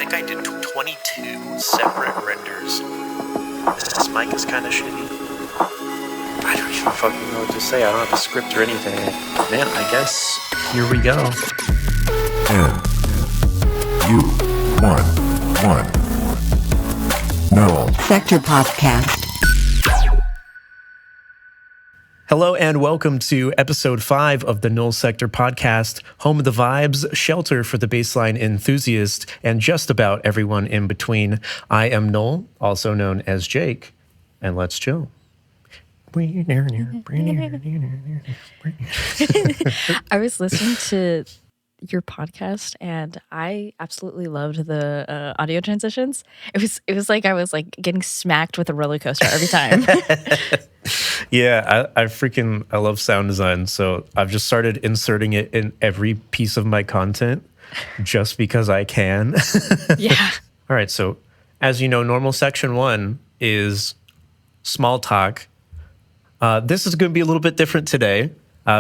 think I did 22 separate renders. This mic is kind of shitty. I don't even fucking know what to say. I don't have a script or anything. Man, I guess here we go. NU-11 Null Sector Podcast. Hello and welcome to episode 5 of the Null Sector Podcast, home of the vibes, shelter for the baseline enthusiast, and just about everyone in between. I am Null, also known as Jake, and let's chill. I was listening to your podcast and I absolutely loved the audio transitions. It was like I was like getting smacked with a roller coaster every time. Yeah, I love sound design, so I've just started inserting it in every piece of my content just because I can. Yeah. All right, so as you know, normal section 1 is small talk. This is going to be a little bit different today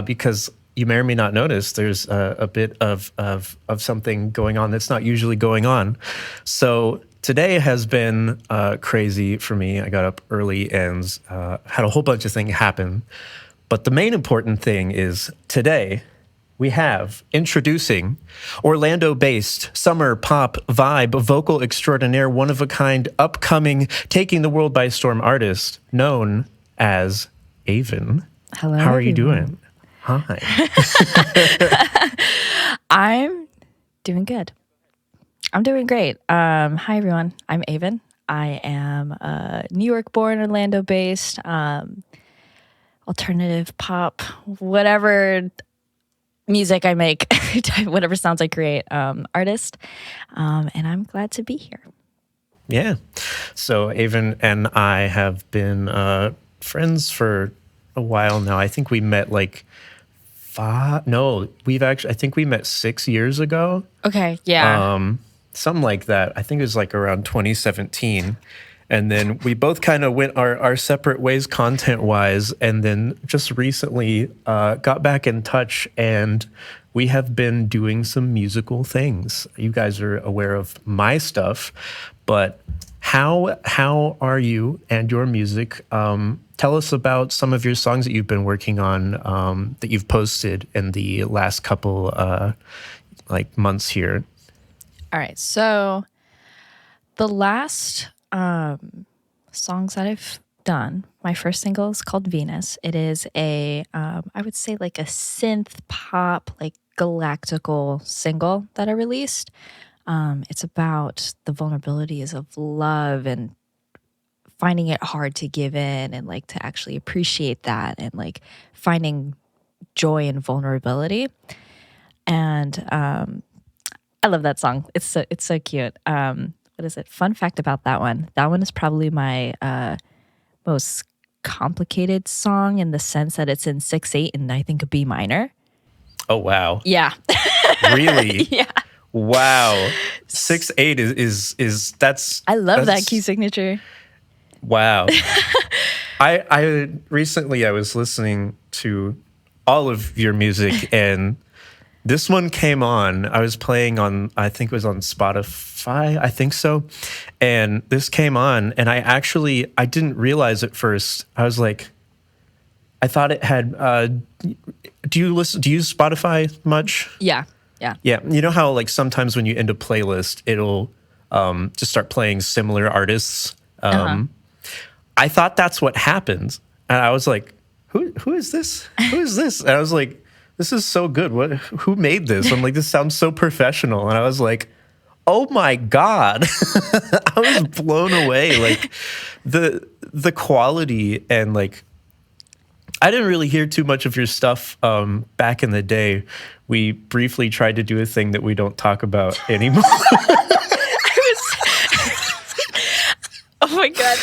because you may or may not notice there's a bit of something going on that's not usually going on. So today has been crazy for me. I got up early and had a whole bunch of things happen. But the main important thing is today we have introducing Orlando-based summer pop vibe vocal extraordinaire, one-of-a-kind, upcoming, taking the world by storm artist known as AYVN. Hello. How are you doing? Hi. I'm doing good. I'm doing great. Hi everyone. I'm AYVN. I am New York born, Orlando based, alternative pop, whatever music I make, whatever sounds I create, artist. And I'm glad to be here. Yeah. So AYVN and I have been friends for a while now. I think we met like I think we met 6 years ago. Okay, yeah. Something like that. I think it was like around 2017. And then we both kind of went our separate ways content-wise, and then just recently got back in touch, and we have been doing some musical things. You guys are aware of my stuff, but how are you and your music? Tell us about some of your songs that you've been working on that you've posted in the last couple months here. All right. So the last songs that I've done, my first single is called Venus. It is I would say like a synth pop, like galactical single that I released. It's about the vulnerabilities of love and finding it hard to give in and like to actually appreciate that and like finding joy in vulnerability. And I love that song. It's so cute. What is it? Fun fact about that one. That one is probably my most complicated song in the sense that it's in 6/8 and I think a B minor. Oh wow. Yeah. Really? Yeah. Wow. 6/8 is that's I love that key signature. Wow. I recently I was listening to all of your music and this one came on. I was playing on, I think it was on Spotify, I think so. And this came on and I didn't realize at first. I was like, I thought it had do you use Spotify much? Yeah. Yeah. You know how like sometimes when you end a playlist, it'll just start playing similar artists. I thought that's what happened. And I was like, who is this? Who is this? And I was like, this is so good. Who made this? I'm like, this sounds so professional. And I was like, oh my God. I was blown away. Like the quality and like, I didn't really hear too much of your stuff back in the day. We briefly tried to do a thing that we don't talk about anymore. Oh my God.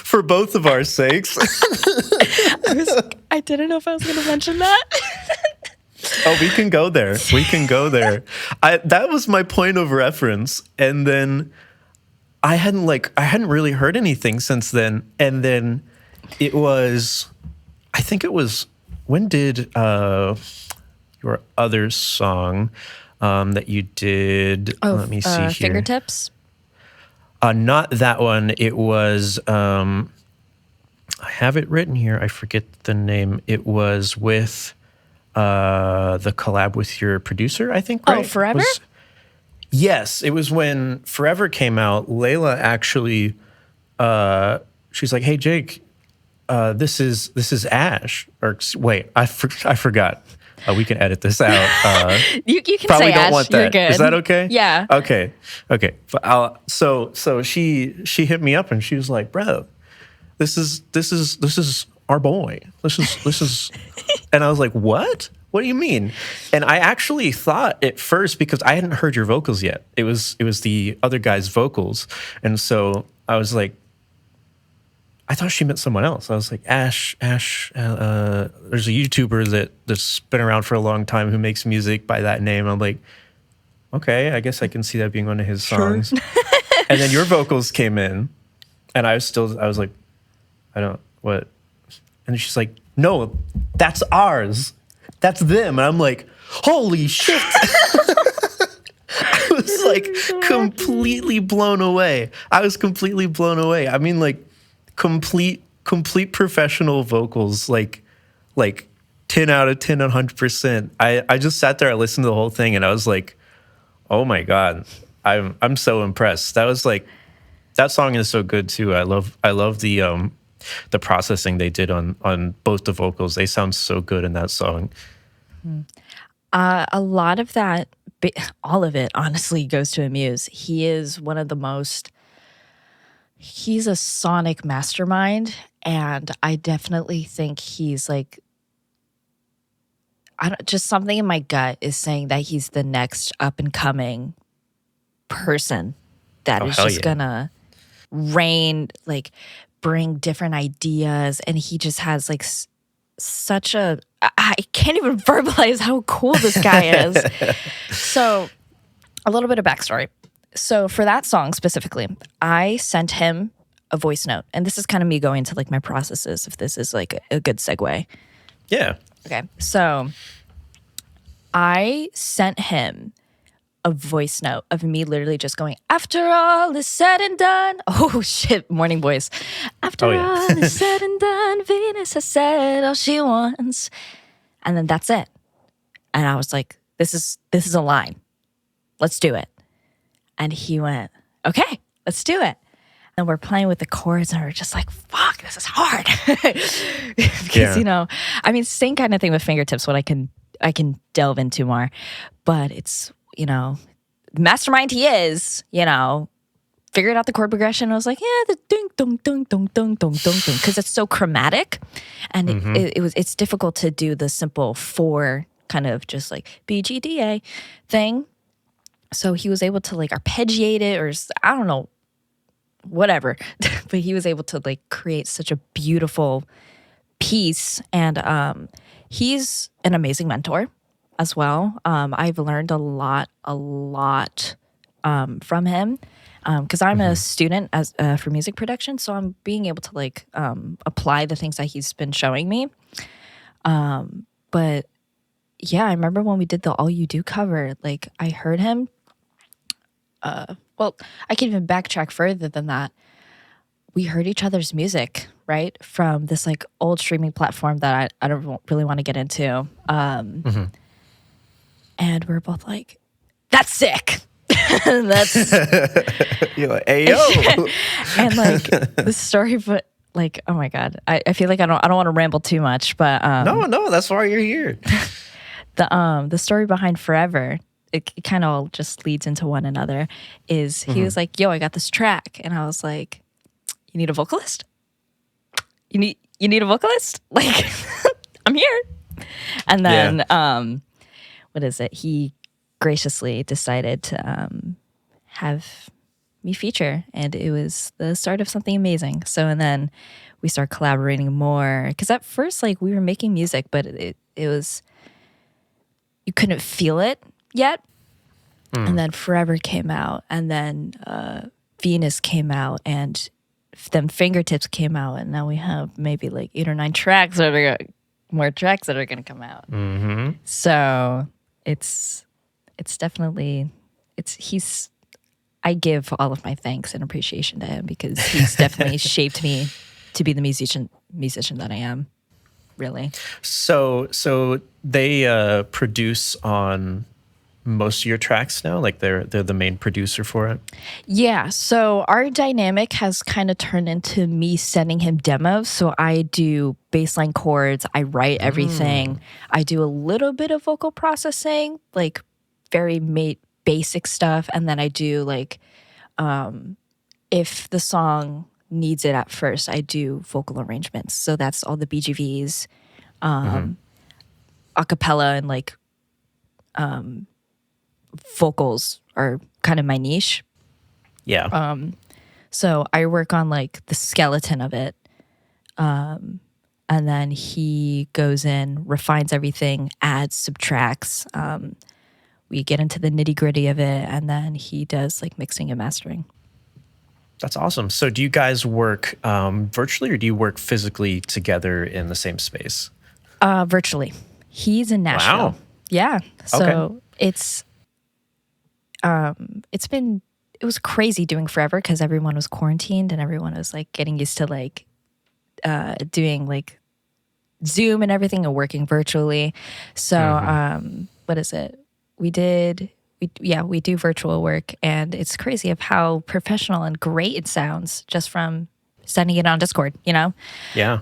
For both of our sakes. I didn't know if I was going to mention that. Oh, we can go there. That was my point of reference. And then I hadn't really heard anything since then. And then it was, when did your other song, that you did. Let me see here. Fingertips. Not that one. It was. I have it written here. I forget the name. It was with the collab with your producer, I think. Right? Oh, Forever. Yes, it was when Forever came out. Layla actually, she's like, "Hey Jake, this is Ash." Or wait, I forgot. We can edit this out. You can probably say don't Ash. want that. You're good. Is that okay? Yeah. Okay. But so she hit me up and she was like, "Bro, this is our boy. This is," and I was like, "What? What do you mean?" And I actually thought at first, because I hadn't heard your vocals yet, it was the other guy's vocals, and so I was like, I thought she meant someone else. I was like, Ash. There's a YouTuber that's been around for a long time who makes music by that name. I'm like, okay, I guess I can see that being one of his songs. And then your vocals came in, and I was like, I don't what, and she's like, no, that's ours. That's them. And I'm like, holy shit. I was like completely blown away. I was completely blown away. I mean, like complete professional vocals, like 10 out of 10, 100%. I just sat there, I listened to the whole thing, and I was like, oh my God, I'm so impressed. That was like, that song is so good too. I love the processing they did on both the vocals. They sound so good in that song. A lot of that, all of it, honestly, goes to Amuse. He is one of the most. He's a sonic mastermind, and I definitely think he's like. Just something in my gut is saying that he's the next up and coming person that is just gonna reign, like bring different ideas, and he just has like such a. I can't even verbalize how cool this guy is. So, a little bit of backstory. So, for that song specifically, I sent him a voice note, and this is kind of me going to like my processes. If this is like a good segue, Yeah. okay. So, I sent him a voice note of me literally just going, after all is said and done. Oh shit, morning voice. After all is said and done, Venus has said all she wants. And then that's it. And I was like, this is a line. Let's do it. And he went, okay, let's do it. And we're playing with the chords, and we're just like, fuck, this is hard. Because, you know, I mean, same kind of thing with Fingertips, what I can delve into more. But it's, you know, mastermind he is, you know, figured out the chord progression. I was like, yeah, the ding, dong, dong, dong, dong, dong, dong, dong, because it's so chromatic, and it's difficult to do the simple 4 kind of just like BGDA thing. So he was able to like arpeggiate it, or I don't know, whatever, but he was able to like create such a beautiful piece, and he's an amazing mentor as well. I've learned a lot from him, because I'm a student as for music production, so I'm being able to like apply the things that he's been showing me. But yeah, I remember when we did the All You Do cover, like I heard him. Well, I can even backtrack further than that. We heard each other's music, right? From this like old streaming platform that I don't really want to get into. And we're both like, that's sick. That's you're like, ayo. And like the story, but like, oh my God. I feel like I don't want to ramble too much, but No, that's why you're here. The story behind Forever, it kind of all just leads into one another, is he was like, yo, I got this track. And I was like, you need a vocalist? You need a vocalist? Like, I'm here. And then, what is it? He graciously decided to have me feature, and it was the start of something amazing. So, and then we started collaborating more, because at first, like, we were making music, but it was, you couldn't feel it yet. And then Forever came out, and then Venus came out, and then Fingertips came out, and now we have maybe like 8 or 9 tracks, or more tracks that are going to come out. So it's it's definitely, I give all of my thanks and appreciation to him because he's definitely shaped me to be the musician that I am, really. So they produce on most of your tracks now? Like they're the main producer for it? Yeah, so our dynamic has kind of turned into me sending him demos. So I do baseline chords, I write everything. I do a little bit of vocal processing, like very basic stuff, and then I do like if the song needs it at first, I do vocal arrangements. So that's all the BGVs, a cappella, and like vocals are kind of my niche. Yeah. So I work on like the skeleton of it. And then he goes in, refines everything, adds, subtracts. We get into the nitty gritty of it, and then he does like mixing and mastering. That's awesome. So do you guys work virtually or do you work physically together in the same space? Virtually. He's in Nashville. Wow. Yeah. So Okay. it was crazy doing forever because everyone was quarantined and everyone was like getting used to like doing like Zoom and everything and working virtually. So what is it? We do virtual work, and it's crazy of how professional and great it sounds just from sending it on Discord, you know? Yeah.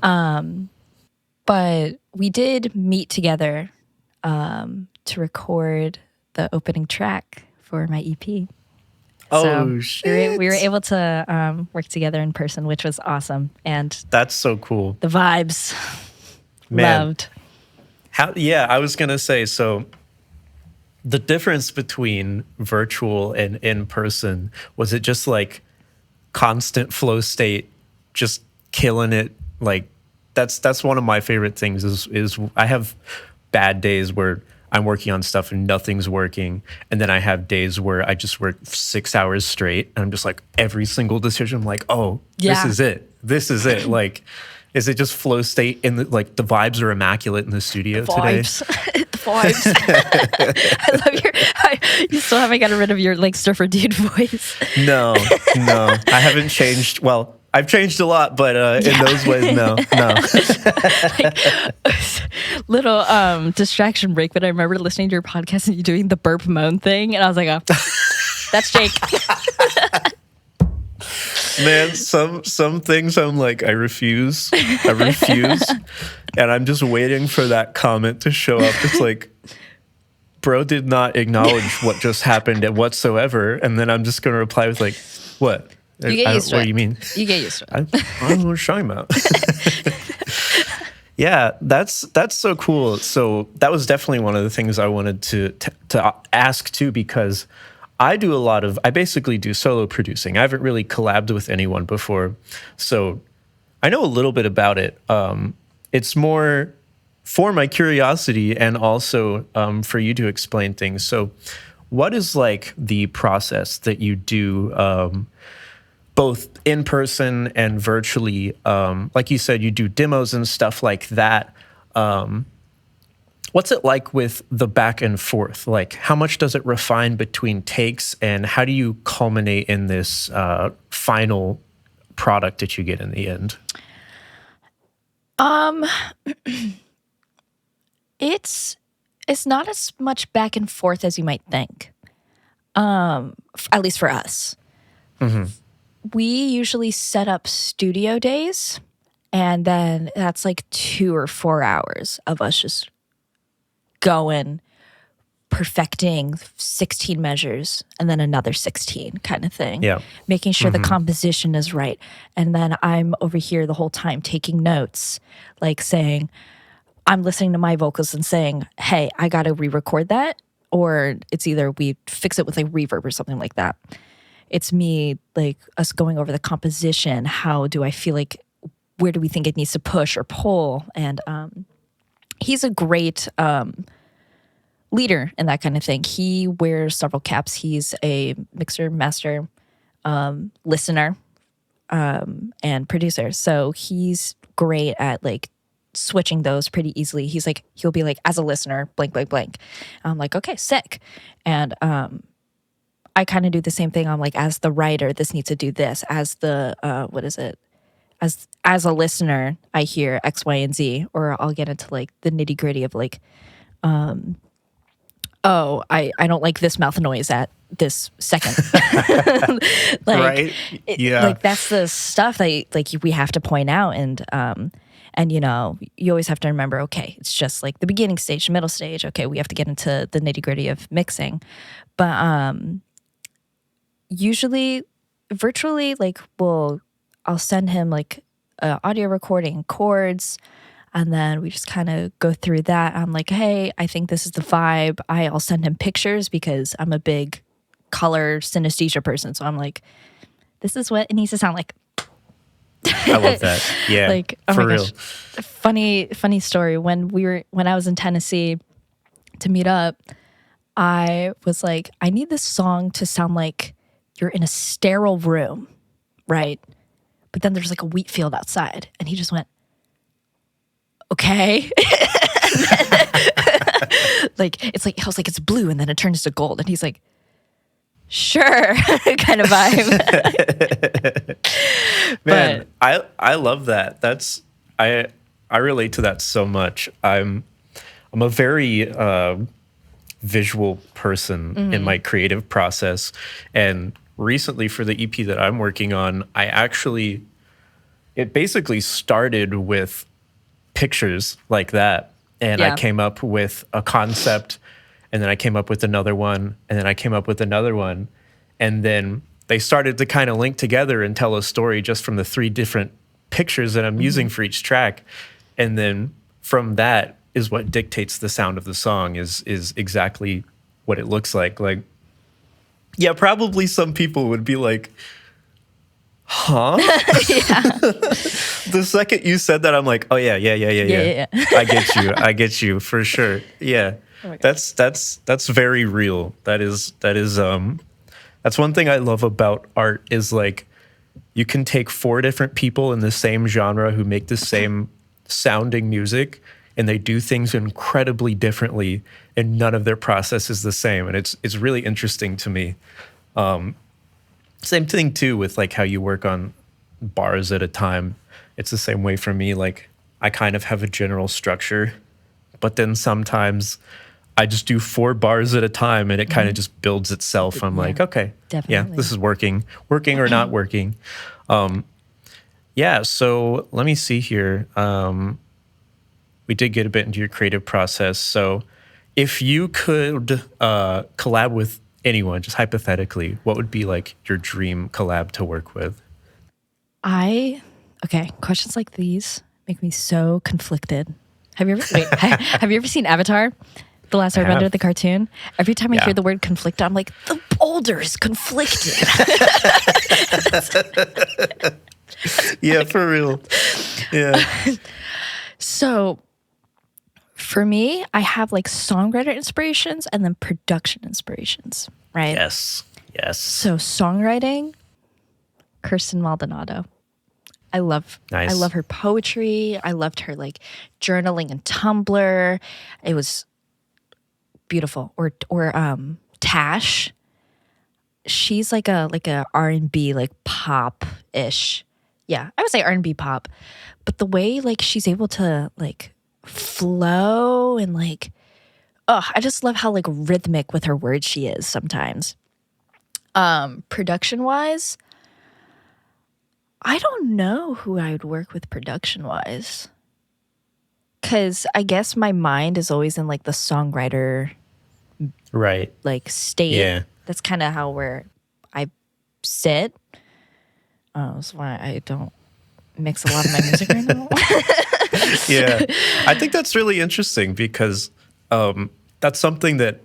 But we did meet together to record the opening track for my EP. Oh, So shit. we were able to work together in person, which was awesome. And That's so cool. the vibes, Man. loved. Yeah, I was going to say, so the difference between virtual and in person, was it just like constant flow state, just killing it? Like that's one of my favorite things is I have bad days where I'm working on stuff and nothing's working. And then I have days where I just work 6 hours straight and I'm just like every single decision, I'm like, oh, Yeah. this is it. This is it. Like, is it just flow state in the, like the vibes are immaculate in the studio today? The vibes. I love you still haven't gotten rid of your like surfer dude voice. No. I haven't changed. Well, I've changed a lot, but in those ways, no. Little distraction break, but I remember listening to your podcast and you doing the burp moan thing, and I was like, oh, that's Jake. Man, some things I'm like, I refuse. And I'm just waiting for that comment to show up. It's like, bro did not acknowledge what just happened whatsoever. And then I'm just going to reply with like, what? You get used to it. What do you mean? You get used to it. I don't know what you're talking about. Yeah, that's so cool. So that was definitely one of the things I wanted to ask too, because I basically do solo producing. I haven't really collabed with anyone before. So I know a little bit about it. It's more for my curiosity and also for you to explain things. So what is like the process that you do both in person and virtually? Like you said, you do demos and stuff like that. What's it like with the back and forth? Like, how much does it refine between takes, and how do you culminate in this final product that you get in the end? It's not as much back and forth as you might think. At least for us. Mm-hmm. We usually set up studio days, and then that's like 2 or 4 hours of us just going, perfecting 16 measures and then another 16 kind of thing. Yeah. Making sure the composition is right. And then I'm over here the whole time taking notes, like saying, I'm listening to my vocals and saying, hey, I got to re-record that. Or it's either we fix it with like reverb or something like that. It's me, like us going over the composition. How do I feel like, where do we think it needs to push or pull? And he's a great leader in that kind of thing. He wears several caps. He's a mixer, master, listener, and producer. So he's great at like switching those pretty easily. He'll be like, as a listener, blank, blank, blank. I'm like, okay, sick. And I kind of do the same thing. I'm like, as the writer, this needs to do this. As the what is it? As a listener, I hear X, Y, and Z, or I'll get into like the nitty gritty of like, oh, I don't like this mouth noise at this second. Like, Right? Yeah. like that's the stuff that like we have to point out, and you know, you always have to remember, okay, it's just like the beginning stage, middle stage. Okay, we have to get into the nitty gritty of mixing, but usually, virtually, like I'll send him like audio recording chords, and then we just kind of go through that. I'm like, hey, I think this is the vibe. I'll send him pictures because I'm a big color synesthesia person. So I'm like, this is what it needs to sound like. I love that. Yeah. Like, oh for my real. gosh. Funny story. When I was in Tennessee to meet up, I was like, I need this song to sound like you're in a sterile room, right? But then there's like a wheat field outside. And he just went, okay. Like, it's like, I was like, it's blue, and then it turns to gold. And he's like, sure, kind of vibe. Man, I love that. That's I relate to that so much. I'm a very visual person in my creative process, and recently for the EP that I'm working on, it basically started with pictures like that, and I Yeah. came up with a concept, and then I came up with another one, and then I came up with another one, and then they started to kind of link together and tell a story just from the 3 different pictures that I'm using for each track. And then from that is what dictates the sound of the song, is exactly what it looks like. Like, yeah, probably some people would be like, huh? The second you said that, I'm like, oh yeah. Yeah. I get you for sure. Yeah. Oh my gosh. That's very real. That's one thing I love about art, is like, you can take 4 different people in the same genre who make the same sounding music, and they do things incredibly differently, and none of their process is the same. And it's really interesting to me. Same thing too with like how you work on bars at a time. It's the same way for me. Like, I kind of have a general structure, but then sometimes I just do 4 bars at a time, and it kind of just builds itself. I'm like, okay, yeah, Definitely. this is working or not working. Yeah, so let me see here. We did get a bit into your creative process. So if you could collab with anyone, just hypothetically, what would be like your dream collab to work with? Okay, questions like these make me so conflicted. Have you ever seen Avatar? The Last I Airbender, have. the cartoon? Every time I Yeah. hear the word conflicted, I'm like, the boulder is conflicted. Yeah, for real. Yeah. So for me, I have like songwriter inspirations and then production inspirations, right? Yes. So songwriting, Kirsten Maldonado. Nice. I love her poetry. I loved her like journaling and Tumblr. It was beautiful. Or Tash. She's like a R&B, like pop-ish. Yeah, I would say R&B pop. But the way like she's able to like flow and like, I just love how like rhythmic with her words she is sometimes. Production wise, I don't know who I would work with production wise. Cause I guess my mind is always in like the songwriter Right. like state. Yeah. That's kind of where I sit. That's why I don't mix a lot of my music right now. Yeah. I think that's really interesting because that's something that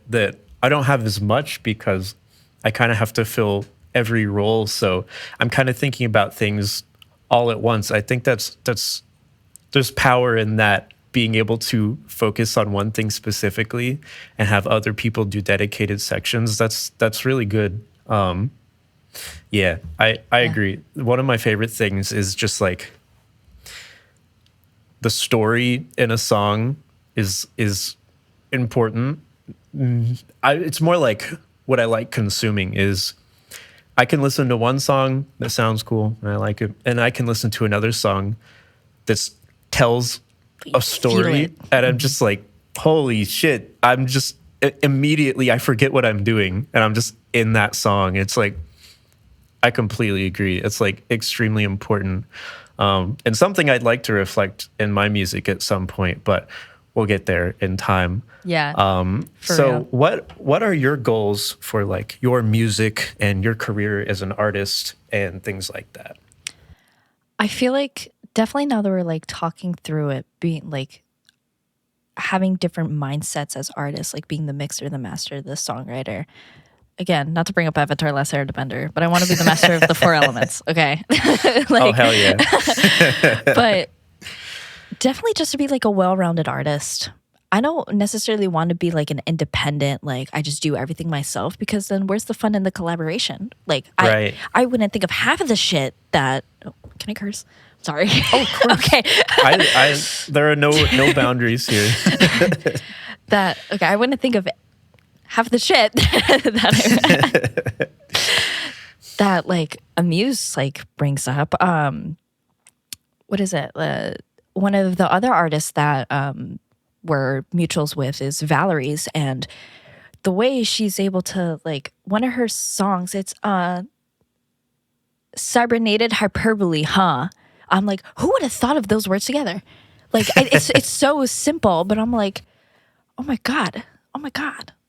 I don't have as much, because I kind of have to fill every role. So I'm kind of thinking about things all at once. I think there's power in that, being able to focus on one thing specifically and have other people do dedicated sections. That's really good. Yeah, I agree. One of my favorite things is just like the story in a song is important. It's more like what I like consuming is I can listen to one song that sounds cool and I like it, and I can listen to another song that tells a story, and I'm just like, holy shit! I'm just immediately I forget what I'm doing, and I'm just in that song. It's like I completely agree. It's like extremely important, and something I'd like to reflect in my music at some point, but we'll get there in time. Yeah. So what are your goals for like your music and your career as an artist and things like that? I feel like definitely now that we're like talking through it, being like having different mindsets as artists, like being the mixer, the master, the songwriter. Again, not to bring up Avatar Last Airbender, but I want to be the master of the four elements. Okay. Oh, hell yeah. But definitely just to be like a well-rounded artist. I don't necessarily want to be like an independent, like I just do everything myself, because then where's the fun in the collaboration? Like Right. I wouldn't think of half of the shit that, can I curse? Sorry. Oh, of course. Okay. There are no boundaries here. I wouldn't think of half the shit that that like Amuse like brings up. What is it? One of the other artists that we're mutuals with is Valerie's, and the way she's able to like one of her songs, it's cybernated hyperbole, huh? I'm like, who would have thought of those words together? Like it's so simple, but I'm like, oh my god.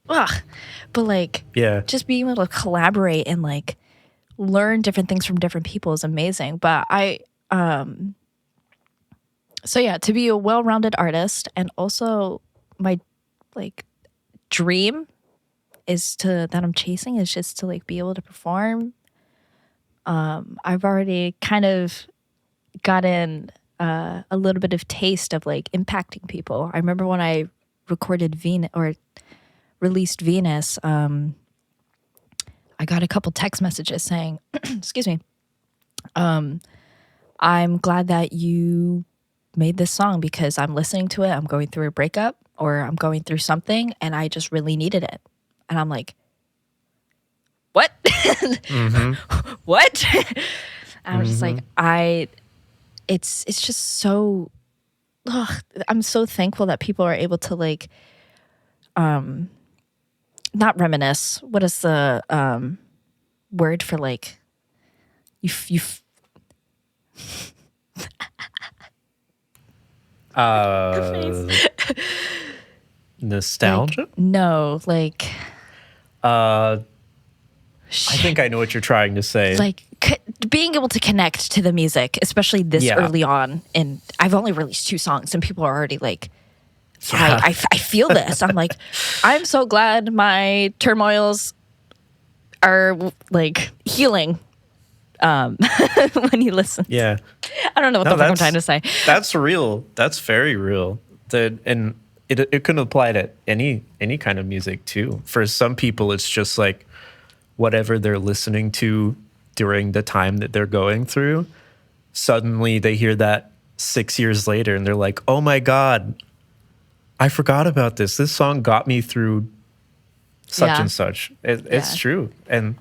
Ugh. But like, Yeah. just being able to collaborate and like learn different things from different people is amazing. But so yeah, to be a well-rounded artist, and also my like dream is that I'm chasing is just to like be able to perform. I've already kind of gotten a little bit of taste of like impacting people. I remember when I recorded Venus or released Venus, I got a couple text messages saying, excuse me, I'm glad that you made this song because I'm listening to it, I'm going through a breakup or I'm going through something and I just really needed it. And I'm like, what? What? I was just like, it's just so, I'm so thankful that people are able to like, not reminisce. What is the word for like, you Nostalgia? like, no, like, I think I know what you're trying to say. like being able to connect to the music, especially this early on. And I've only released 2 songs and people are already like, I feel this. I'm like, I'm so glad my turmoils are like healing when you listen. Yeah. I don't know what the fuck I'm trying to say. That's real. That's very real. And it can apply to any kind of music too. For some people, it's just like whatever they're listening to during the time that they're going through. Suddenly they hear that 6 years later and they're like, oh my God, I forgot about this. This song got me through such and such. It's true. And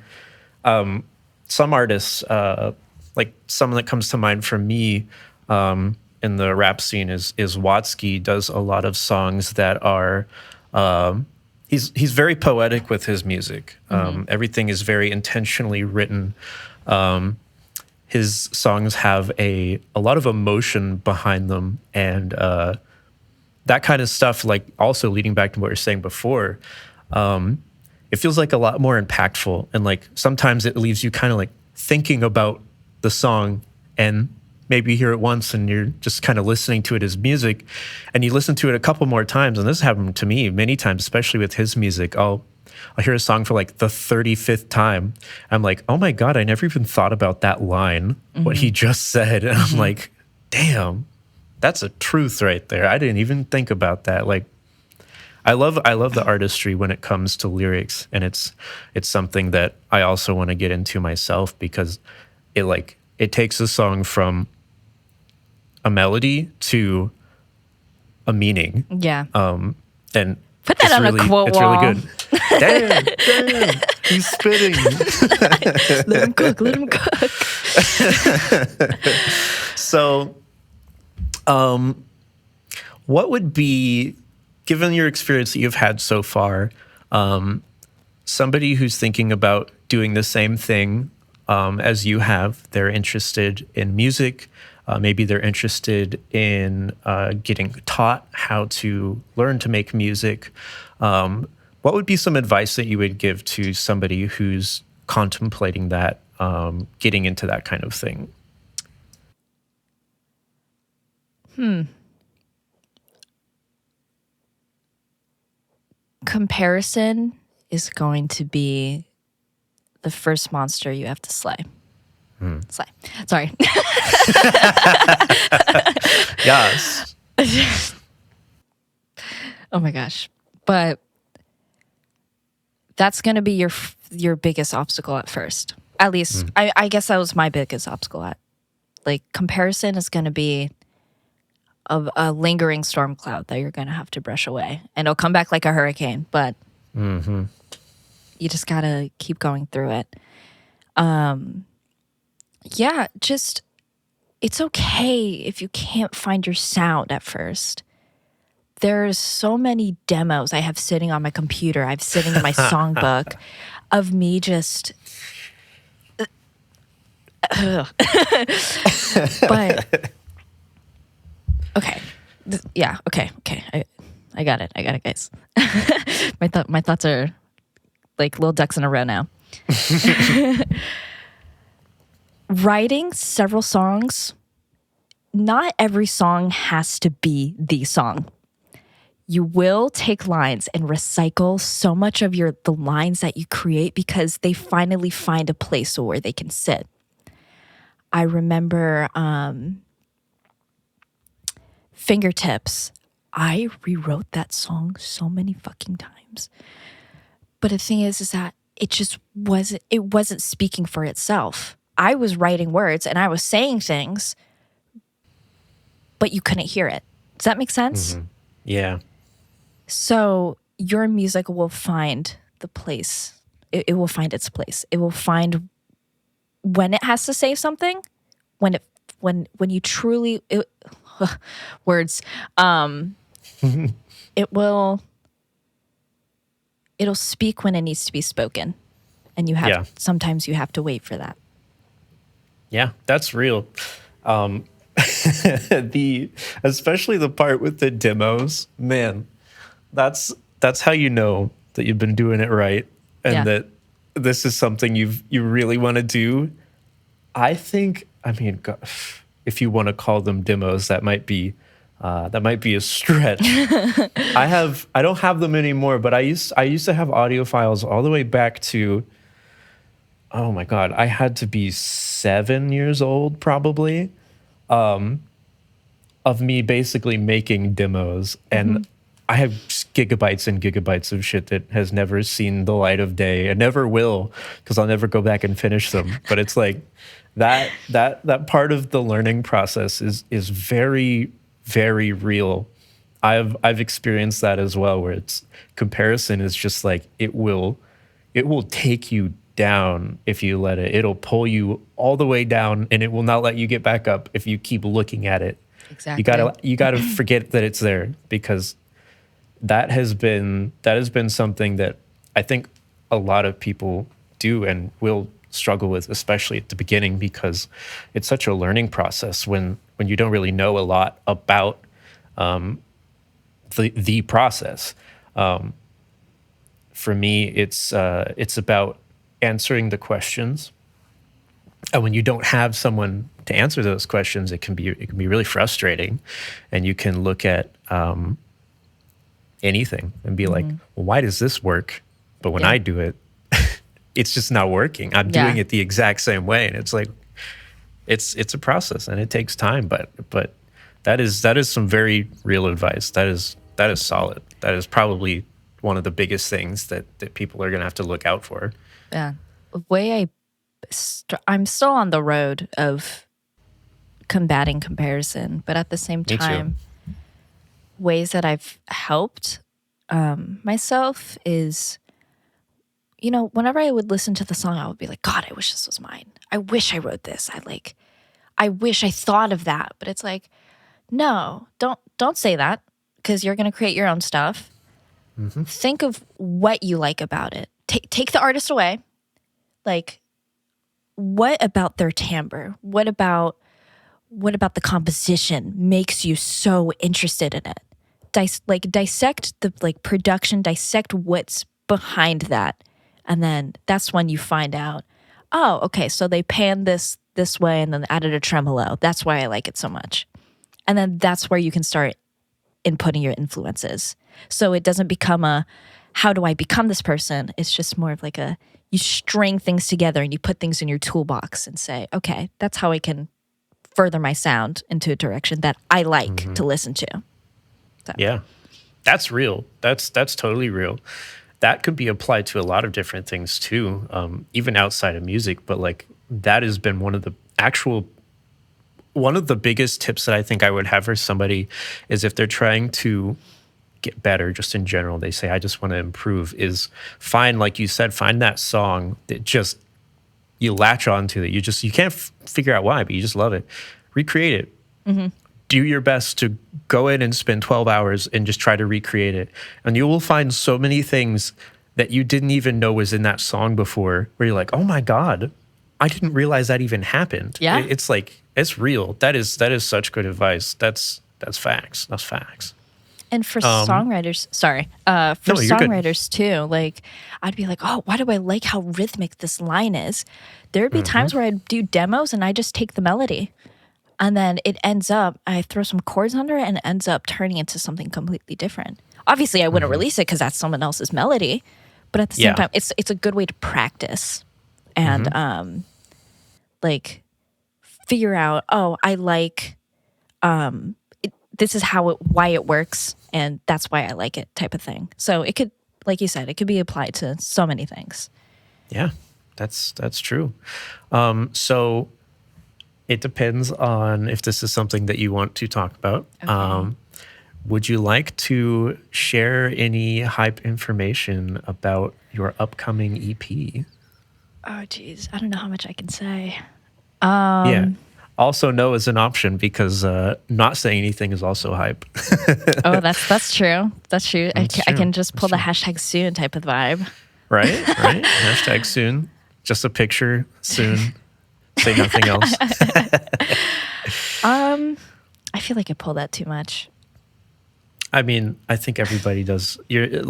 some artists, like someone that comes to mind for me in the rap scene is Watsky. Does a lot of songs that are he's very poetic with his music. Everything is very intentionally written. His songs have a lot of emotion behind them, and that kind of stuff, like also leading back to what you were saying before, it feels like a lot more impactful. And like sometimes it leaves you kind of like thinking about the song, and maybe you hear it once and you're just kind of listening to it as music, and you listen to it a couple more times. And this happened to me many times, especially with his music. I'll hear a song for like the 35th time. I'm like, oh my God, I never even thought about that line, what he just said. And I'm like, damn, that's a truth right there. I didn't even think about that. Like, I love the artistry when it comes to lyrics, and it's something that I also want to get into myself, because it takes a song from a melody to a meaning. Yeah. And Put that it's on a really, quote it's wall. really good. Damn, he's spitting. Let him cook. Let him cook. So, what would be, given your experience that you've had so far, somebody who's thinking about doing the same thing as you have? They're interested in music. Maybe they're interested in getting taught how to learn to make music. What would be some advice that you would give to somebody who's contemplating that, getting into that kind of thing? Comparison is going to be the first monster you have to slay. Slay. Sorry. Yes. Oh my gosh. But that's going to be your biggest obstacle at first. At least, I guess that was my biggest obstacle at. Like, comparison is going to be a lingering storm cloud that you're going to have to brush away. And it'll come back like a hurricane, but you just got to keep going through it. Yeah, just, it's okay if you can't find your sound at first. There's so many demos I have sitting on my computer, I've sitting in my songbook of me just. But okay, yeah, okay. I got it, guys. My thoughts are like little ducks in a row now. Writing several songs, not every song has to be the song. You will take lines and recycle so much of the lines that you create because they finally find a place where they can sit. I remember Fingertips. I rewrote that song so many fucking times. But the thing is that it wasn't speaking for itself. I was writing words and I was saying things, but you couldn't hear it. Does that make sense? Mm-hmm. Yeah. So your music will find the place. It will find its place. It will find when it has to say something, when you truly words. It'll speak when it needs to be spoken, and sometimes you have to wait for that. Yeah, that's real. Especially the part with the demos, man. That's how you know that you've been doing it right, and that this is something you really want to do. I mean, God, if you want to call them demos, that might be a stretch. I don't have them anymore, but I used to have audio files all the way back to, oh my God, I had to be 7 years old probably, of me basically making demos, and I have gigabytes and gigabytes of shit that has never seen the light of day and never will, because I'll never go back and finish them. But it's like that part of the learning process is very, very real. I've experienced that as well, where it's comparison is just like it will take you down if you let it. It'll pull you all the way down, and it will not let you get back up if you keep looking at it. Exactly. You gotta forget that it's there, because that has been something that I think a lot of people do and will struggle with, especially at the beginning, because it's such a learning process when you don't really know a lot about the process. For me, it's about answering the questions, and when you don't have someone to answer those questions, it can be really frustrating, and you can look at anything and be like, well, why does this work? But when I do it, it's just not working. I'm doing it the exact same way. And it's like, it's a process and it takes time, but that is some very real advice. That is solid. That is probably one of the biggest things that people are going to have to look out for. Yeah. The way I'm still on the road of combating comparison, but at the same time, ways that I've helped myself is, whenever I would listen to the song, I would be like, God, I wish this was mine. I wish I wrote this. I wish I thought of that. But it's like, no, don't say that, because you're going to create your own stuff. Think of what you like about it. Take the artist away. Like, what about their timbre? What about the composition makes you so interested in it? Dissect the production, dissect what's behind that. And then that's when you find out, oh, okay, so they panned this way and then added a tremolo. That's why I like it so much. And then that's where you can start inputting your influences. So it doesn't become a, how do I become this person? It's just more of like you string things together and you put things in your toolbox and say, okay, that's how I can further my sound into a direction that I like to listen to. So. Yeah, that's real. That's totally real. That could be applied to a lot of different things too, even outside of music. But like that has been one of the biggest tips that I think I would have for somebody is if they're trying to get better just in general, they say, I just want to improve, is find, like you said, find that song that just you latch onto it. You can't figure out why, but you just love it. Recreate it. Do your best to go in and spend 12 hours and just try to recreate it. And you will find so many things that you didn't even know was in that song before, where you're like, oh my God, I didn't realize that even happened. Yeah. It's like, it's real. That is such good advice. That's facts. That's facts. And for songwriters, songwriters too, like I'd be like, oh, why do I like how rhythmic this line is? There would be times where I'd do demos and I just take the melody. And then it ends up, I throw some chords under it and it ends up turning into something completely different. Obviously, I wouldn't release it because that's someone else's melody. But at the same time, it's a good way to practice and figure out, oh, I like, this is why it works, and that's why I like it type of thing. So it could, like you said, it could be applied to so many things. Yeah, that's true. So it depends on if this is something that you want to talk about. Okay. Would you like to share any hype information about your upcoming EP? Oh, geez. I don't know how much I can say. Yeah. Also, no is an option because not saying anything is also hype. Oh, that's true. That's true. I can just pull the hashtag soon type of vibe. Right? Hashtag soon. Just a picture soon. Say nothing else. I feel like I pull that too much. I mean, I think everybody does. You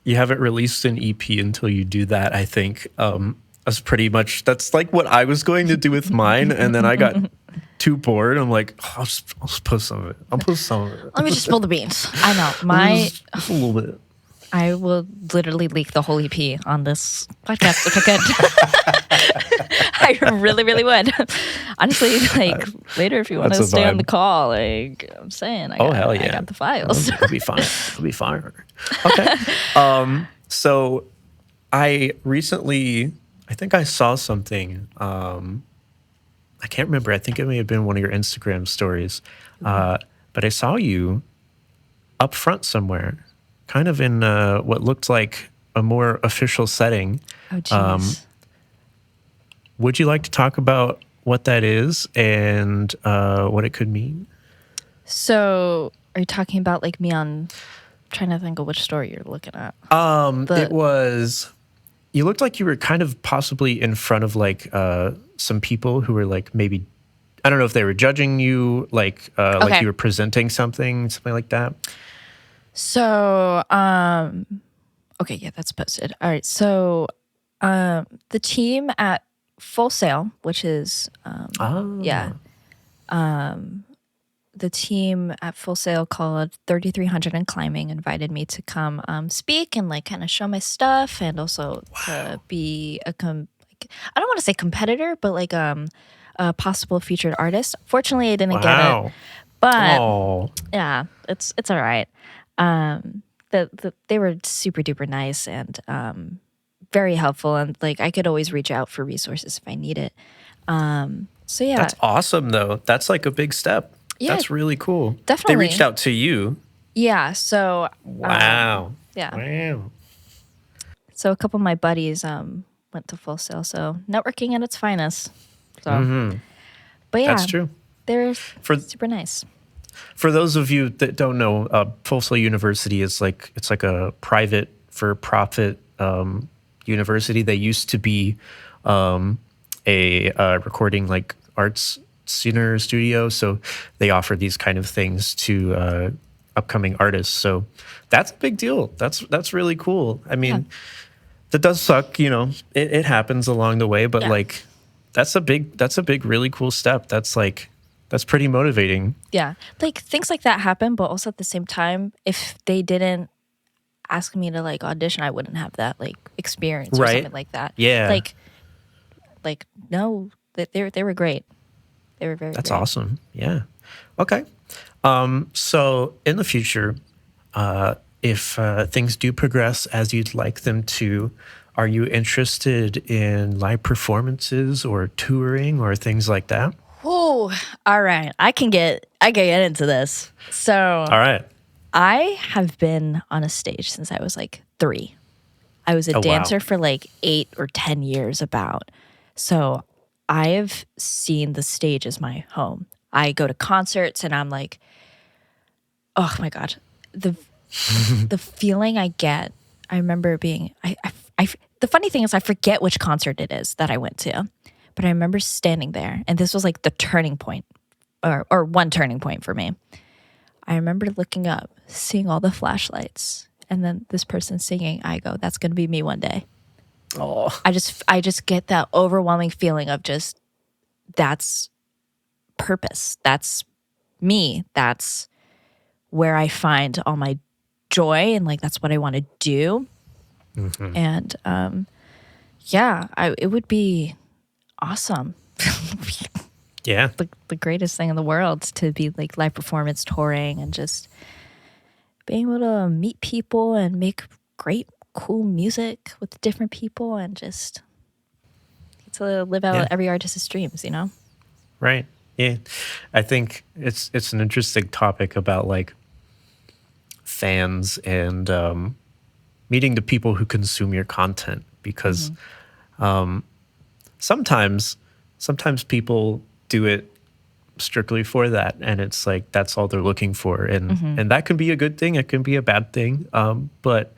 haven't released an EP until you do that, I think. That's like what I was going to do with mine, and then I got too bored. I'm like, I'll just post some of it. I'll post some of it. Let me just spill the beans. I know. Just a little bit. I will literally leak the whole EP on this podcast if I could. I really, really would. Honestly, later if you want to stay on the call, I'm saying, I got the files. It'll be fine. It'll be fine. Okay. So I recently, I think I saw something. I can't remember. I think it may have been one of your Instagram stories. But I saw you up front somewhere, kind of in what looked like a more official setting. Oh, jeez. Would you like to talk about what that is and what it could mean? So are you talking about me on, trying to think of which story you're looking at? It was, you looked like you were kind of possibly in front of some people who were maybe, I don't know if they were judging you, like you were presenting something like that. So, okay, yeah, that's posted. All right, so the team at Full Sail, which is, the team at Full Sail called 3300 and Climbing invited me to come speak and kind of show my stuff, and also to be I don't want to say competitor, but a possible featured artist. Fortunately, I didn't get it, but yeah, it's all right. They were super duper nice and very helpful, and I could always reach out for resources if I need it. So yeah, that's awesome though. That's a big step. Yeah, that's really cool. Definitely, they reached out to you. Yeah. So, Wow. yeah. Wow. So a couple of my buddies went to Full Sail. So networking at its finest. So, but That's yeah, true. they're For super nice. for those of you that don't know, Full Sail University is like it's like a private for profit university. They used to be a recording like arts center studio, so they offer these kind of things to upcoming artists. So that's a big deal. That's really cool. I Yeah. mean, that does suck, you know. It happens along the way, but Yeah. like that's a big really cool step. That's pretty motivating. Yeah. Like things like that happen, but also at the same time, if they didn't ask me to like audition, I wouldn't have that like experience or Right. something like that. Yeah. Like no, that they were great. They were very That's great. awesome. Yeah. Okay. So in the future, if things do progress as you'd like them to, are you interested in live performances or touring or things like that? Oh, all right. I can get into this. So All right. I have been on a stage since I was like 3. I was a Oh, wow. dancer for like 8 or 10 years about. So I have seen the stage as my home. I go to concerts and I'm like, oh my God. The feeling I get, I remember being, the funny thing is I forget which concert it is that I went to, but I remember standing there and this was like the turning point or one turning point for me. I remember looking up, seeing all the flashlights, and then this person singing. I go, "That's going to be me one day." Oh, I just get that overwhelming feeling of just that's purpose. That's me. That's where I find all my joy, and like that's what I want to do. And yeah, it would be awesome. yeah. The greatest thing in the world to be like live performance touring and just being able to meet people and make great, cool music with different people and just get to live out Yeah. every artist's dreams, you know? Right. Yeah. I think it's an interesting topic about like fans and meeting the people who consume your content because sometimes people do it strictly for that and it's like that's all they're looking for and that can be a good thing, it can be a bad thing, but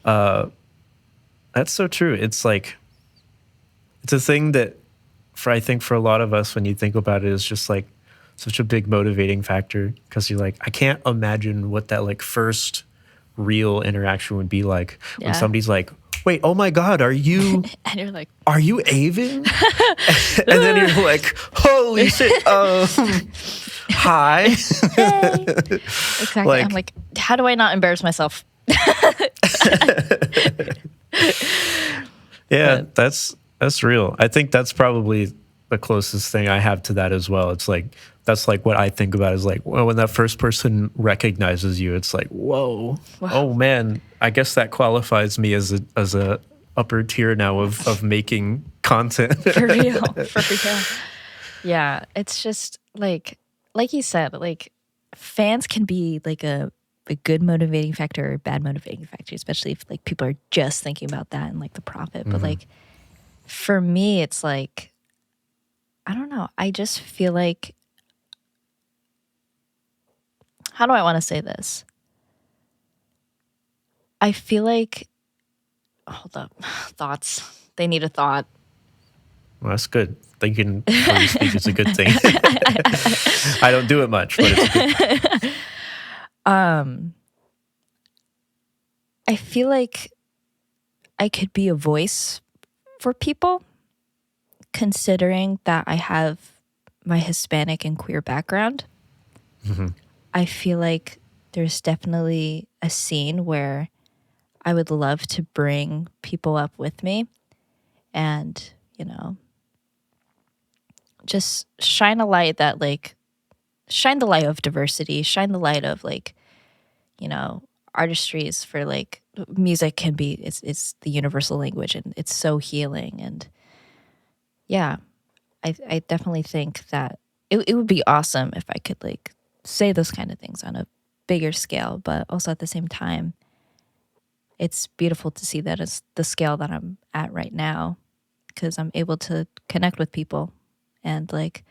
that's so true. It's like it's a thing that for I think for a lot of us when you think about it is just like such a big motivating factor because you're like I can't imagine what that like first real interaction would be like when Yeah. somebody's like, wait, oh my God, are you And you're like, AYVN? And then you're like, holy shit, hi. hey. Exactly. Like- I'm like, how do I not embarrass myself? Yeah, But- that's real. I think that's probably the closest thing I have to that as well. It's like that's like what I think about is like well, when that first person recognizes you, it's like whoa, oh man, I guess that qualifies me as a upper tier now of making content. For real. For real. Yeah. It's just like you said, like fans can be like a good motivating factor or bad motivating factor, especially if like people are just thinking about that and like the profit. But like for me, it's like, I don't know. I just feel like, how do I want to say this? I feel like, hold up, thoughts. They need a thought. Well, that's good. Thinking before you speak is a good thing. I don't do it much, but it's a good thing. I feel like I could be a voice for people, considering that I have my Hispanic and queer background. I feel like there's definitely a scene where I would love to bring people up with me and, you know, just shine a light that like, shine the light of diversity, shine the light of like, you know, artistries for like music can be, it's the universal language and it's so healing. And yeah, I definitely think that it would be awesome if I could like say those kind of things on a bigger scale, but also at the same time, it's beautiful to see that it's the scale that I'm at right now, because I'm able to connect with people. And like,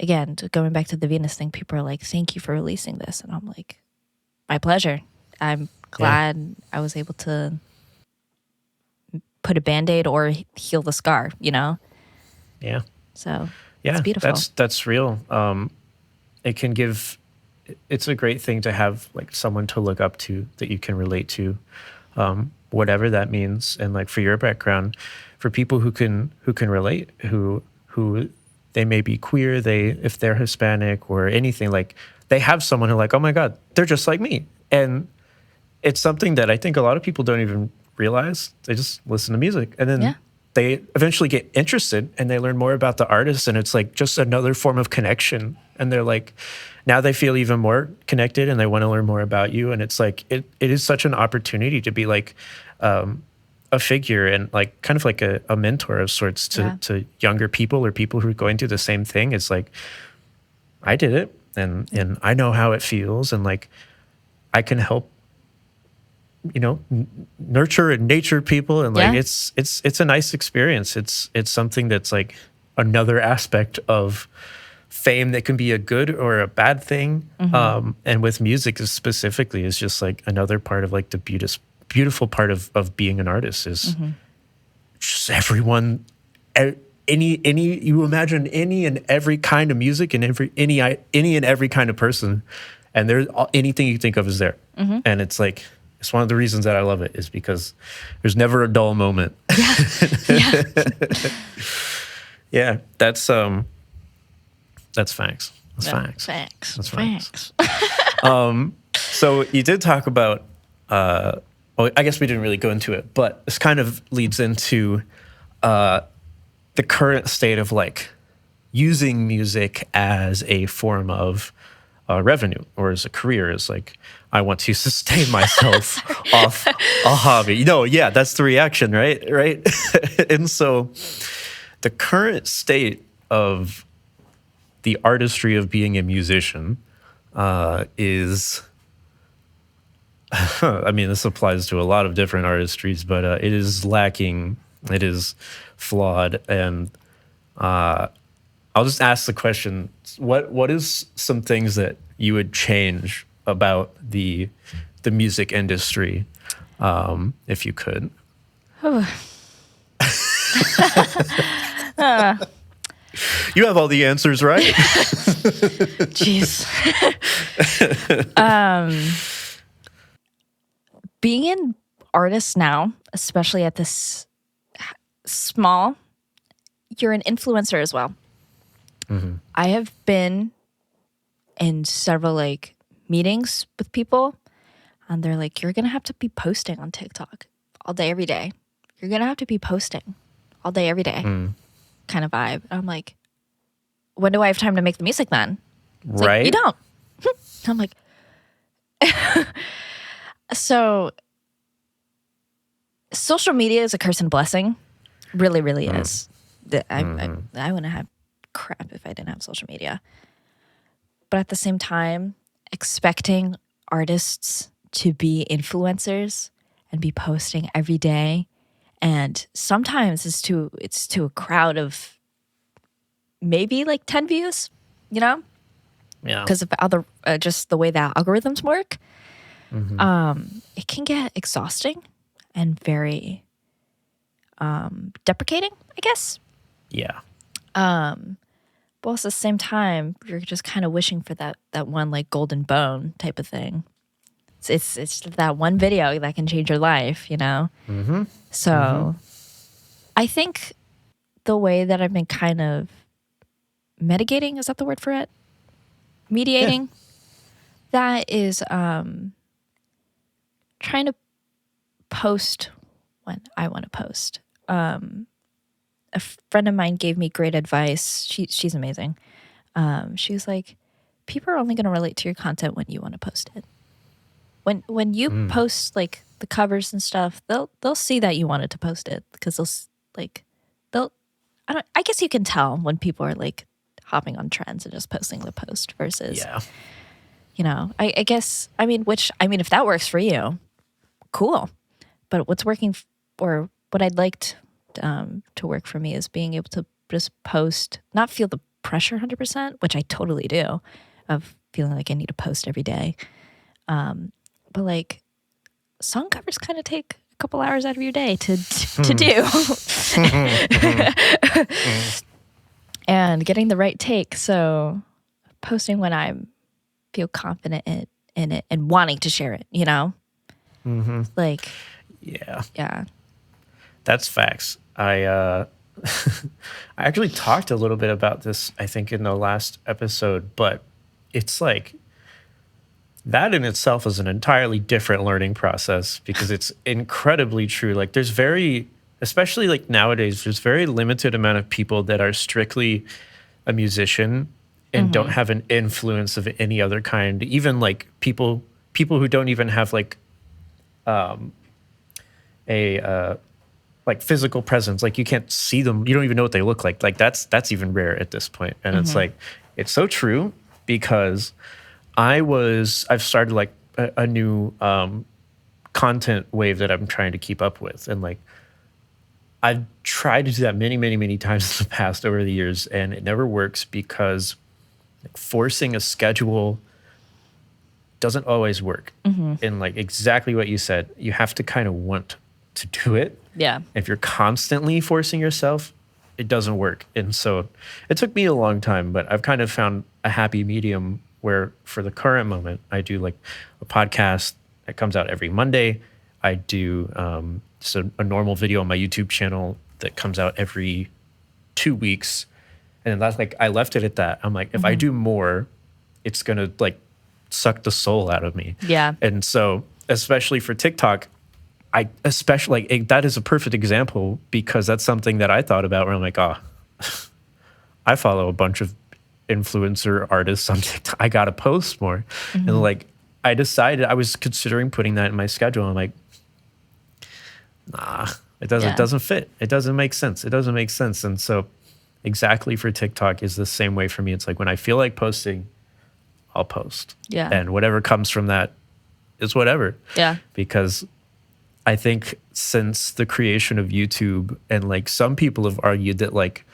again, going back to the Venus thing, people are like, thank you for releasing this. And I'm like, my pleasure. I'm glad I was able to put a Band-Aid or heal the scar, you know? Yeah. So Yeah, it's beautiful. that's real. It can give. It's a great thing to have like someone to look up to that you can relate to, whatever that means. And like for your background, for people who can relate, who they may be queer, if they're Hispanic or anything, like they have someone who like, oh my God, they're just like me. And it's something that I think a lot of people don't even realize. They just listen to music and then they eventually get interested and they learn more about the artist, and it's like just another form of connection. And they're like, now they feel even more connected and they want to learn more about you. And it's like, it is such an opportunity to be like a figure and like kind of like a mentor of sorts to younger people or people who are going through the same thing. It's like, I did it and I know how it feels, and like I can help, you know, nurture and nature people, and like it's a nice experience. It's something that's like another aspect of fame that can be a good or a bad thing. And with music specifically is just like another part of like the beautiful part of being an artist is just everyone, you imagine any and every kind of music and any and every kind of person, and there's anything you think of is there. And it's like, it's one of the reasons that I love it is because there's never a dull moment. Yeah, that's facts. That's facts. That's facts. So you did talk about, well, I guess we didn't really go into it, but this kind of leads into the current state of like using music as a form of revenue or as a career. Is like, I want to sustain myself off a hobby. You know, yeah, that's the reaction, right? And so the current state of the artistry of being a musician is, I mean, this applies to a lot of different artistries, but it is lacking, it is flawed. And I'll just ask the question, what is some things that you would change about the music industry, if you could? You have all the answers, right? Jeez. Being an artist now, especially at this small, you're an influencer as well. I have been in several like meetings with people, and they're like, you're gonna have to be posting on TikTok all day, every day. You're gonna have to be posting all day, every day, kind of vibe. And I'm like, when do I have time to make the music then? It's Right. like, you don't. I'm like, so social media is a curse and blessing. Really, really is. I wouldn't have crap if I didn't have social media. But at the same time, expecting artists to be influencers and be posting every day, and sometimes it's to a crowd of maybe like 10 views, you know? Yeah. Because of other just the way that algorithms work. It can get exhausting and very deprecating, I guess. Yeah. But also at the same time, you're just kind of wishing for that one like golden bone type of thing. It's that one video that can change your life, you know? So I think the way that I've been kind of mitigating, is that the word for it? Mediating. That is trying to post when I want to post. A friend of mine gave me great advice. She's amazing. She was like, people are only going to relate to your content when you want to post it. When you post like the covers and stuff, they'll see that you wanted to post it, because I guess you can tell when people are like hopping on trends and just posting the post versus I guess, if that works for you, cool. But what's working or what I'd like to work for me is being able to just post, not feel the pressure 100%, which I totally do, of feeling like I need to post every day. But like song covers kind of take a couple hours out of your day to do. And getting the right take. So posting when I feel confident in it and wanting to share it, Like, yeah. That's facts. I actually talked a little bit about this, I think, in the last episode, but it's like that in itself is an entirely different learning process because it's incredibly true. Like especially like nowadays, there's very limited amount of people that are strictly a musician and don't have an influence of any other kind. Even like people who don't even have like like physical presence, like you can't see them, you don't even know what they look like. Like that's even rare at this point. And it's like, it's so true because I've started like a new content wave that I'm trying to keep up with. And like, I've tried to do that many, many, many times in the past over the years, and it never works because like, forcing a schedule doesn't always work. And like exactly what you said, you have to kind of want to do it. Yeah. If you're constantly forcing yourself, it doesn't work. And so it took me a long time, but I've kind of found a happy medium where for the current moment, I do like a podcast that comes out every Monday. I do just a normal video on my YouTube channel that comes out every 2 weeks. And that's like, I left it at that. I'm like, if I do more, it's going to like suck the soul out of me. Yeah. And so, especially for TikTok, that is a perfect example because that's something that I thought about where I'm like, I follow a bunch of influencer artists on TikTok. I got to post more. And like, I decided I was considering putting that in my schedule. I'm like, nah, it doesn't fit. It doesn't make sense. And so exactly for TikTok is the same way for me. It's like when I feel like posting, I'll post. Yeah. And whatever comes from that is whatever. Yeah. Because I think since the creation of YouTube, and like some people have argued that like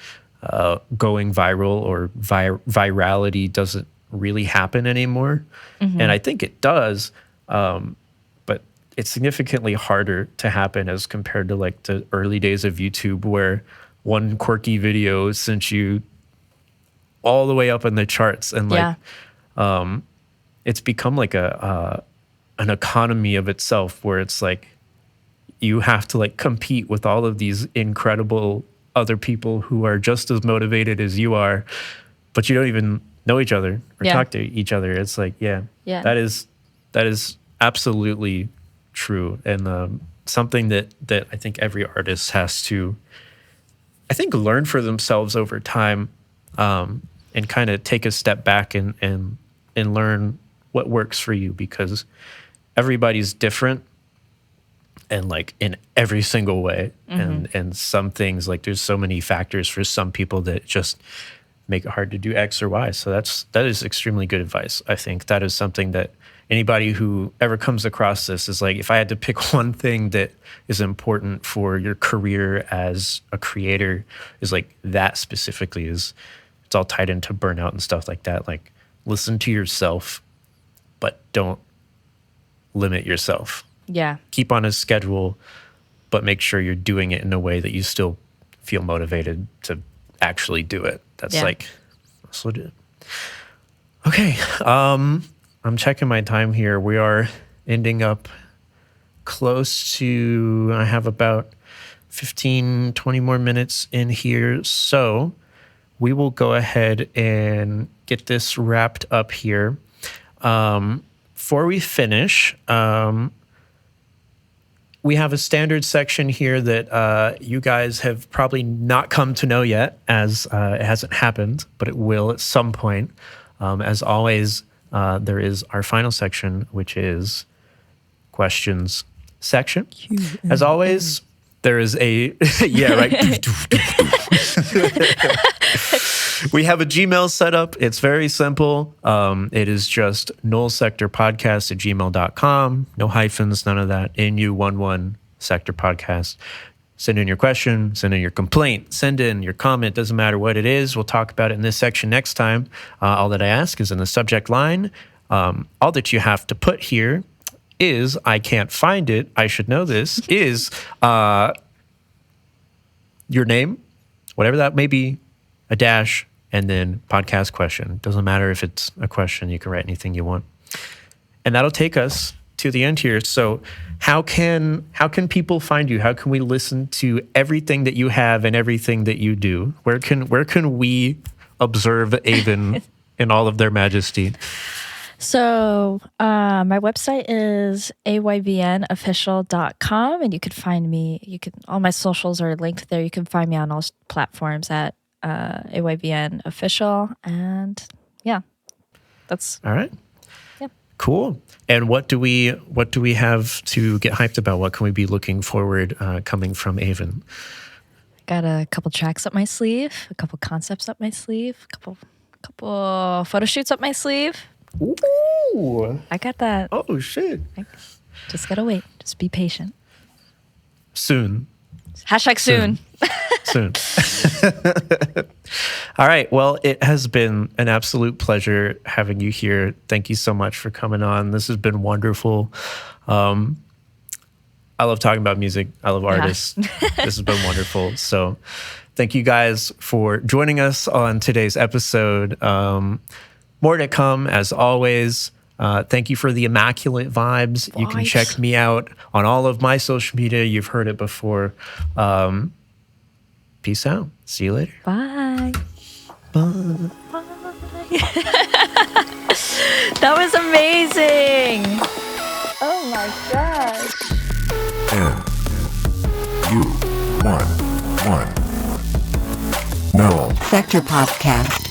going viral or virality doesn't really happen anymore. And I think it does, but it's significantly harder to happen as compared to like the early days of YouTube where one quirky video sent you all the way up in the charts. And like it's become like an economy of itself where it's like, you have to like compete with all of these incredible other people who are just as motivated as you are, but you don't even know each other or talk to each other. It's like, that is absolutely true. And something that I think every artist has to, I think, learn for themselves over time, and kind of take a step back and learn what works for you, because everybody's different. And like in every single way. And some things, like there's so many factors for some people that just make it hard to do X or Y. So that is extremely good advice. I think that is something that anybody who ever comes across this is like, if I had to pick one thing that is important for your career as a creator, is like that specifically is, it's all tied into burnout and stuff like that. Like listen to yourself, but don't limit yourself. Yeah. Keep on a schedule, but make sure you're doing it in a way that you still feel motivated to actually do it. That's legit. Okay. I'm checking my time here. We are ending up close to, I have about 15, 20 more minutes in here. So we will go ahead and get this wrapped up here. Before we finish, we have a standard section here that you guys have probably not come to know yet, as it hasn't happened, but it will at some point. As always, there is our final section, which is questions section. As always, there is a, yeah, right. We have a Gmail set up. It's very simple. It is just nullsectorpodcast@gmail.com. No hyphens, none of that. NU-11 Sector Podcast. Send in your question, send in your complaint, send in your comment. Doesn't matter what it is. We'll talk about it in this section next time. All that I ask is in the subject line. All that you have to put here is, I can't find it, I should know this, is your name, whatever that may be, a dash, and then podcast question. Doesn't matter if it's a question. You can write anything you want. And that'll take us to the end here. So how can people find you? How can we listen to everything that you have and everything that you do? Where can we observe AYVN in all of their majesty? So my website is ayvnofficial.com, and you can find me. All my socials are linked there. You can find me on all platforms at AYVN Official, and yeah, that's all right. Yeah, cool. And what do we have to get hyped about? What can we be looking forward coming from AYVN? Got a couple tracks up my sleeve, a couple concepts up my sleeve, a couple photo shoots up my sleeve. Ooh. I got that. Oh, shit. Just gotta wait. Just be patient. Soon. #soon. Soon. All right. Well, it has been an absolute pleasure having you here. Thank you so much for coming on. This has been wonderful. I love talking about music. I love artists. This has been wonderful. So thank you guys for joining us on today's episode. More to come, as always. Thank you for the immaculate vibes. You can check me out on all of my social media. You've heard it before. Peace out. See you later. Bye. Bye. Bye. That was amazing. Oh my gosh. NU-11 Null Sector Podcast.